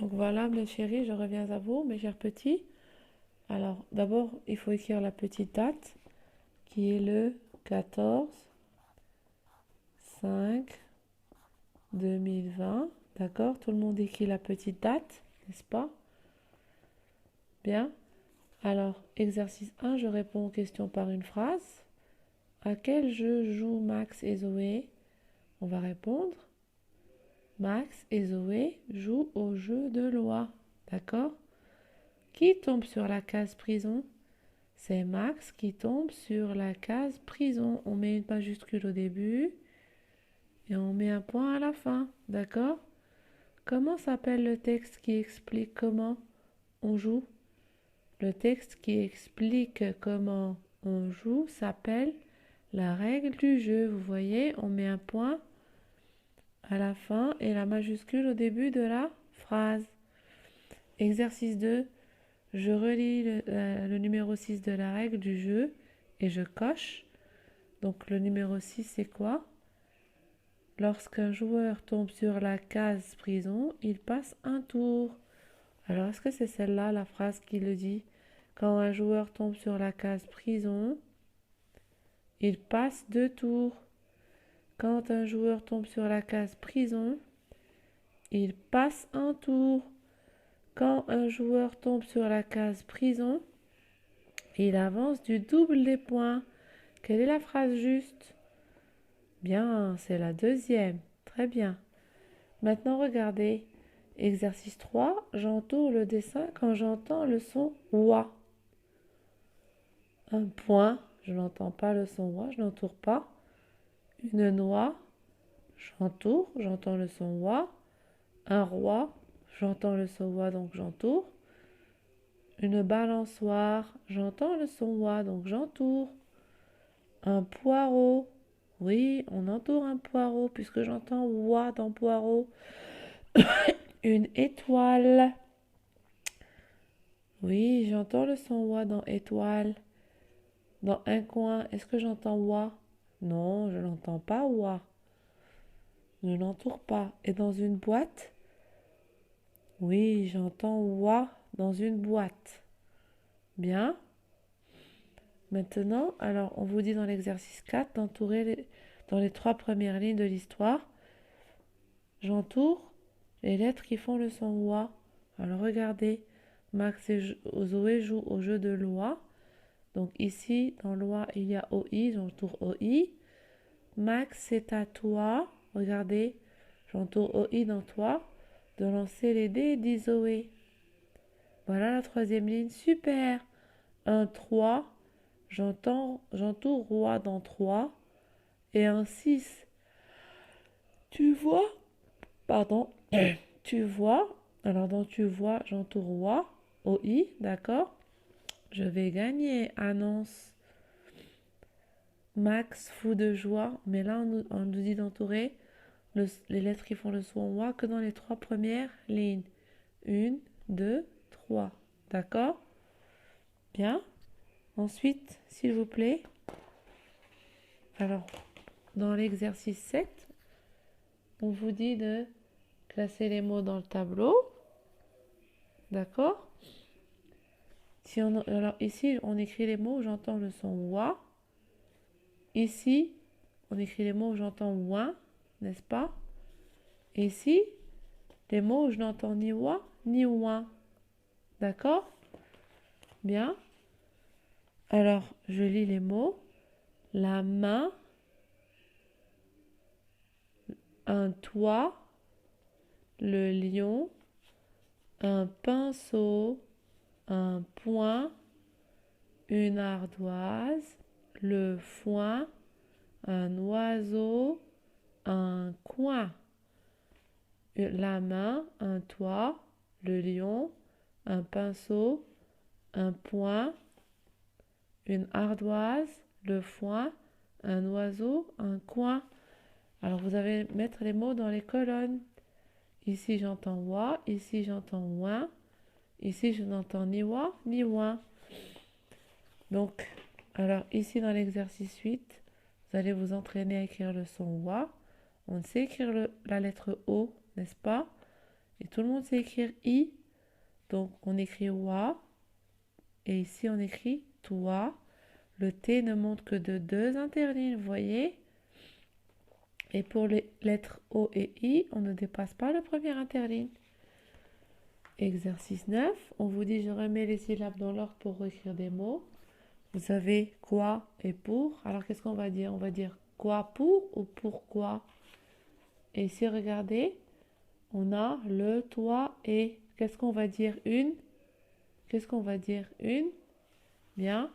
Donc voilà, mes chéris, je reviens à vous, mes chers petits. Alors, d'abord, il faut écrire la petite date, qui est le 14/5/2020. D'accord? Tout le monde écrit la petite date, n'est-ce pas? Bien. Alors, exercice 1, je réponds aux questions par une phrase. À quel jeu jouent Max et Zoé? On va répondre. Max et Zoé jouent au jeu de loi. D'accord? Qui tombe sur la case prison? C'est Max qui tombe sur la case prison. On met une majuscule au début et on met un point à la fin. D'accord? Comment s'appelle le texte qui explique comment on joue? Le texte qui explique comment on joue s'appelle la règle du jeu. Vous voyez, on met un point à la fin et la majuscule au début de la phrase. Exercice 2. Je relis le numéro 6 de la règle du jeu et je coche. Donc le numéro 6, c'est quoi? Lorsqu'un joueur tombe sur la case prison, il passe un tour. Alors est-ce que c'est celle-là, la phrase qui le dit? Quand un joueur tombe sur la case prison, il passe 2 tours. Quand un joueur tombe sur la case prison, il passe un tour. Quand un joueur tombe sur la case prison, il avance du double des points. Quelle est la phrase juste? Bien, c'est la deuxième. Très bien. Maintenant, regardez. Exercice 3. J'entoure le dessin quand j'entends le son ouah. Un point. Je n'entends pas le son ouah. Je n'entoure pas. Une noix. J'entoure. J'entends le son ouah. Un roi. J'entends le son ouah, donc j'entoure. Une balançoire. J'entends le son ouah, donc j'entoure. Un poireau. Oui, on entoure un poireau puisque j'entends ouah dans poireau. Une étoile. Oui, j'entends le son ouah dans étoile. Dans un coin, est-ce que j'entends ouah? Non, je n'entends pas ouah. Je n'entoure pas. Et dans une boîte? Oui, j'entends ouah dans une boîte. Bien. Maintenant, alors on vous dit dans l'exercice 4 d'entourer dans les 3 premières lignes de l'histoire. J'entoure les lettres qui font le son ouah. Alors regardez, Max et Zoé jouent au jeu de loi. Donc ici, dans loi, il y a OI, j'entoure OI. Max, c'est à toi, regardez, j'entoure OI dans toi, de lancer les dés, dit Zoé. Voilà la 3e ligne, super. Un 3, j'entoure roi dans 3. Et un 6, tu vois, pardon, tu vois, alors dans tu vois, j'entoure roi, OI, d'accord? Je vais gagner, annonce. Max, fou de joie, mais là on nous dit d'entourer les lettres qui font le son ouah que dans les 3 premières lignes. 1, 2, 3. D'accord? Bien. Ensuite, s'il vous plaît, alors dans l'exercice 7, on vous dit de classer les mots dans le tableau. D'accord? Alors ici, on écrit les mots où j'entends le son ouah. Ici, on écrit les mots où j'entends ouin, n'est-ce pas? Et ici, les mots où je n'entends ni ouah ni ouin. D'accord? Bien. Alors, je lis les mots. La main, un toit, le lion, un pinceau, un point, une ardoise, le foin, un oiseau, un coin. La main, un toit, le lion, un pinceau, un point, une ardoise, le foin, un oiseau, un coin. Alors vous allez mettre les mots dans les colonnes. Ici j'entends wa, ici j'entends ouin, ici je n'entends ni wa ni ouin. Donc, alors ici dans l'exercice 8, vous allez vous entraîner à écrire le son wa. On sait écrire la lettre O, n'est-ce pas? Et tout le monde sait écrire I. Donc, on écrit wa. Et ici, on écrit toi. Le T ne monte que de 2 interlignes, vous voyez? Et pour les lettres O et I, on ne dépasse pas le premier interligne. Exercice 9. On vous dit, je remets les syllabes dans l'ordre pour écrire des mots. Vous savez quoi et pour. Alors, qu'est-ce qu'on va dire? On va dire quoi pour ou pourquoi. Et ici, regardez, on a le, toi et. Qu'est-ce qu'on va dire? Une. Qu'est-ce qu'on va dire? Une. Bien.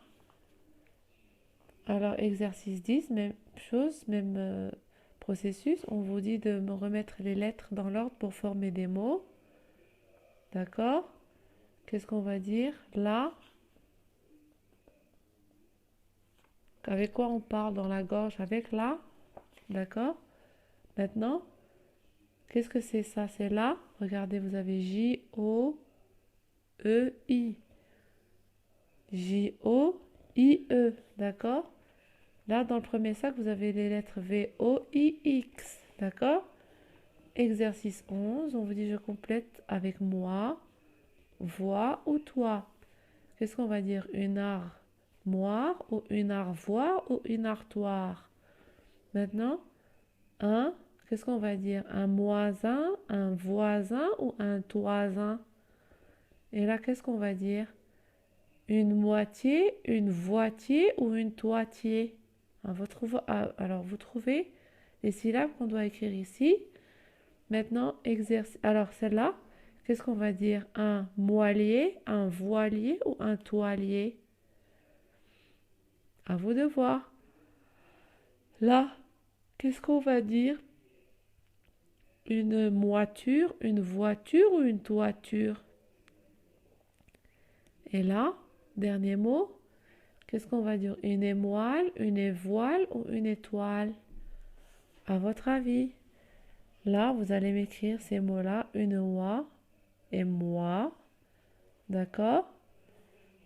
Alors, exercice 10, même chose, même processus. On vous dit de me remettre les lettres dans l'ordre pour former des mots. D'accord? Qu'est-ce qu'on va dire? Là. Avec quoi on parle dans la gorge? Avec là. D'accord? Maintenant, qu'est-ce que c'est ça? C'est là. Regardez, vous avez J-O-E-I. J-O-I-E. D'accord? Là, dans le premier sac, vous avez les lettres V-O-I-X. D'accord? Exercice 11. On vous dit je complète avec moi, voix ou toi. Qu'est-ce qu'on va dire? Une armoire ou une arvoire ou une artoire. Maintenant, un. Qu'est-ce qu'on va dire? Un moisin, un voisin ou un toisin. Et là, qu'est-ce qu'on va dire? Une moitié, une voitier ou une toitier. Alors, vous trouvez les syllabes qu'on doit écrire ici. Maintenant, exercice. Alors, celle-là, qu'est-ce qu'on va dire? Un moilier, un voilier ou un toilier? À vous de voir. Là, qu'est-ce qu'on va dire? Une moiture, une voiture ou une toiture? Et là, dernier mot, qu'est-ce qu'on va dire? Une émoile, une évoile ou une étoile? À votre avis? Là, vous allez m'écrire ces mots-là, une oie et moi. D'accord?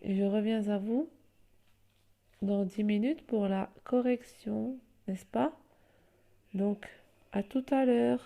Et je reviens à vous dans 10 minutes pour la correction, n'est-ce pas? Donc, à tout à l'heure.